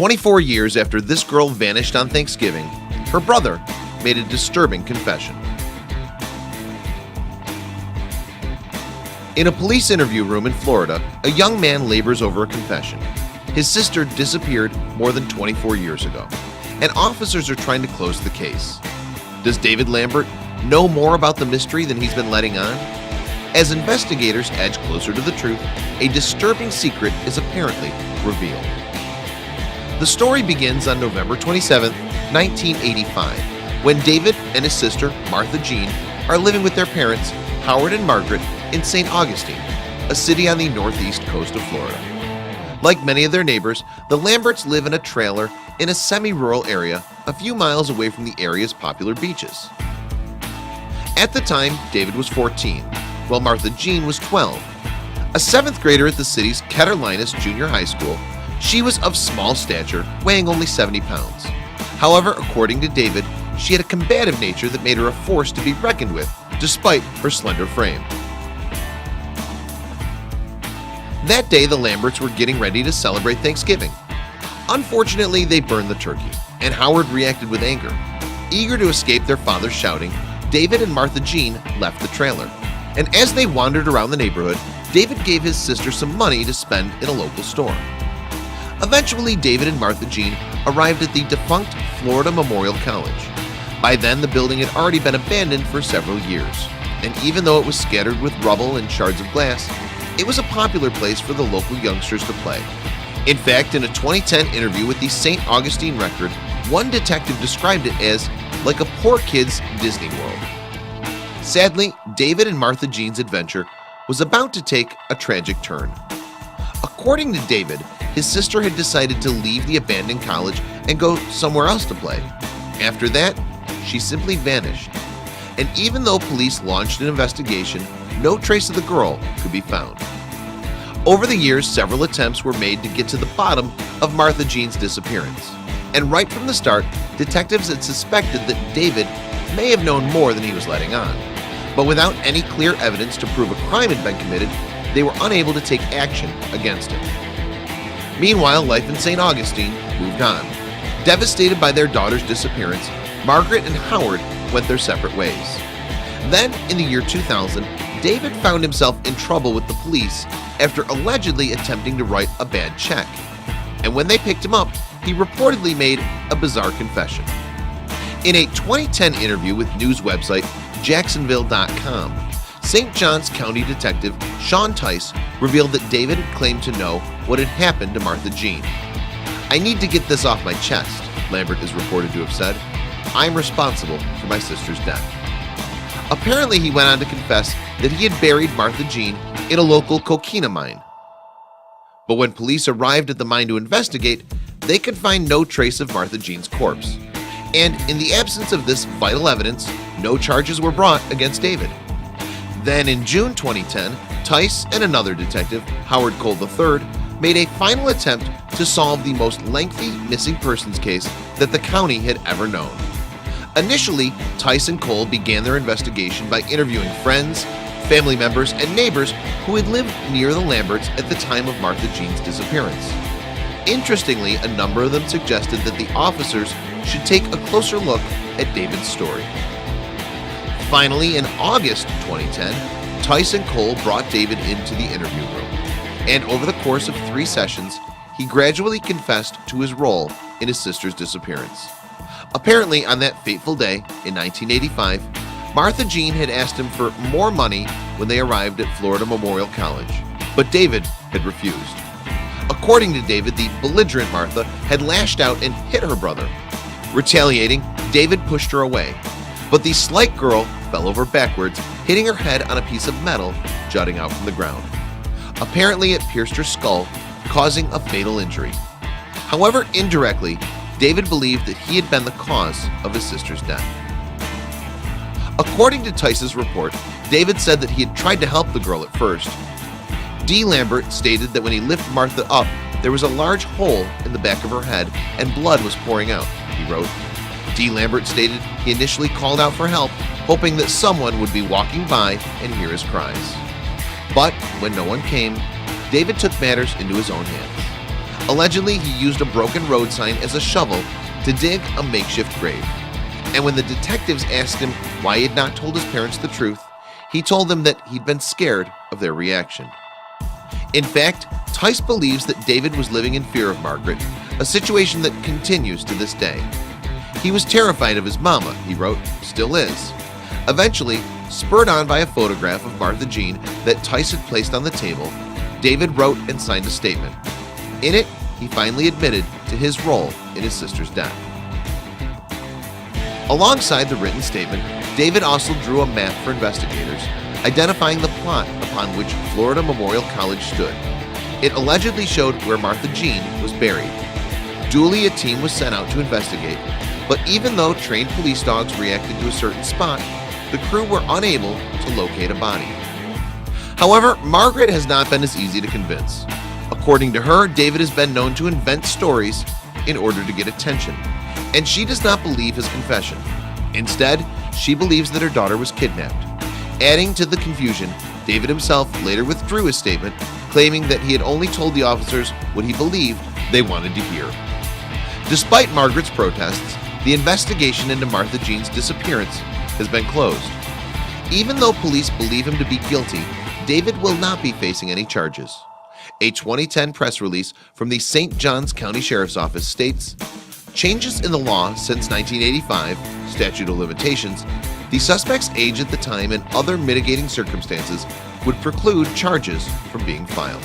24 years after this girl vanished on Thanksgiving, her brother made a disturbing confession. In a police interview room in Florida, a young man labors over a confession. His sister disappeared more than 24 years ago, and officers are trying to close the case. Does David Lambert know more about the mystery than he's been letting on? As investigators edge closer to the truth, a disturbing secret is apparently revealed. The story begins on November 27, 1985, when David and his sister, Martha Jean, are living with their parents, Howard and Margaret, in St. Augustine, a city on the northeast coast of Florida. Like many of their neighbors, the Lamberts live in a trailer in a semi-rural area a few miles away from the area's popular beaches. At the time, David was 14, while Martha Jean was 12. A 7th grader at the city's Ketter Linus Junior High School, she was of small stature, weighing only 70 pounds. However, according to David, she had a combative nature that made her a force to be reckoned with, despite her slender frame. That day, the Lamberts were getting ready to celebrate Thanksgiving. Unfortunately, they burned the turkey, and Howard reacted with anger. Eager to escape their father's shouting, David and Martha Jean left the trailer, and as they wandered around the neighborhood, David gave his sister some money to spend in a local store. Eventually, David and Martha Jean arrived at the defunct Florida Memorial College. By then, the building had already been abandoned for several years, and even though it was scattered with rubble and shards of glass, it was a popular place for the local youngsters to play. In fact, in a 2010 interview with the St. Augustine Record, one detective described it as like a poor kid's Disney World. Sadly, David and Martha Jean's adventure was about to take a tragic turn. According to David, his sister had decided to leave the abandoned college and go somewhere else to play. After that, she simply vanished. And even though police launched an investigation, no trace of the girl could be found. Over the years, several attempts were made to get to the bottom of Martha Jean's disappearance. And right from the start, detectives had suspected that David may have known more than he was letting on. But without any clear evidence to prove a crime had been committed, they were unable to take action against him. Meanwhile, life in St. Augustine moved on. Devastated by their daughter's disappearance, Margaret and Howard went their separate ways. Then, in the year 2000, David found himself in trouble with the police after allegedly attempting to write a bad check. And when they picked him up, he reportedly made a bizarre confession. In a 2010 interview with news website Jacksonville.com, St. Johns County Detective Sean Tice revealed that David had claimed to know what had happened to Martha Jean. "I need to get this off my chest," Lambert is reported to have said. "I'm responsible for my sister's death." Apparently, he went on to confess that he had buried Martha Jean in a local coquina mine. But when police arrived at the mine to investigate, they could find no trace of Martha Jean's corpse. And in the absence of this vital evidence, no charges were brought against David. Then in June 2010, Tice and another detective, Howard Cole III, made a final attempt to solve the most lengthy missing persons case that the county had ever known. Initially, Tice and Cole began their investigation by interviewing friends, family members, and neighbors who had lived near the Lamberts at the time of Martha Jean's disappearance. Interestingly, a number of them suggested that the officers should take a closer look at David's story. Finally, in August 2010, Tice and Cole brought David into the interview room, and over the course of 3 sessions, he gradually confessed to his role in his sister's disappearance. Apparently, on that fateful day in 1985, Martha Jean had asked him for more money when they arrived at Florida Memorial College, but David had refused. According to David, the belligerent Martha had lashed out and hit her brother. Retaliating, David pushed her away, but the slight girl fell over backwards, hitting her head on a piece of metal jutting out from the ground. Apparently, it pierced her skull, causing a fatal injury. However, indirectly, David believed that he had been the cause of his sister's death. According to Tice's report, David said that he had tried to help the girl at first. D. Lambert stated that when he lifted Martha up, there was a large hole in the back of her head and blood was pouring out, he wrote. D. Lambert stated he initially called out for help, hoping that someone would be walking by and hear his cries. But when no one came, David took matters into his own hands. Allegedly, he used a broken road sign as a shovel to dig a makeshift grave. And when the detectives asked him why he had not told his parents the truth, he told them that he'd been scared of their reaction. In fact, Tice believes that David was living in fear of Margaret, a situation that continues to this day. He was terrified of his mama, he wrote, still is. Eventually, spurred on by a photograph of Martha Jean that Tice had placed on the table, David wrote and signed a statement. In it, he finally admitted to his role in his sister's death. Alongside the written statement, David also drew a map for investigators, identifying the plot upon which Florida Memorial College stood. It allegedly showed where Martha Jean was buried. Duly, a team was sent out to investigate, but even though trained police dogs reacted to a certain spot, the crew were unable to locate a body. However, Margaret has not been as easy to convince. According to her, David has been known to invent stories in order to get attention, and she does not believe his confession. Instead, she believes that her daughter was kidnapped. Adding to the confusion, David himself later withdrew his statement, claiming that he had only told the officers what he believed they wanted to hear. Despite Margaret's protests, the investigation into Martha Jean's disappearance has been closed. Even though police believe him to be guilty, David will not be facing any charges. A 2010 press release from the St. Johns County Sheriff's Office states, "Changes in the law since 1985, statute of limitations, the suspect's age at the time and other mitigating circumstances would preclude charges from being filed."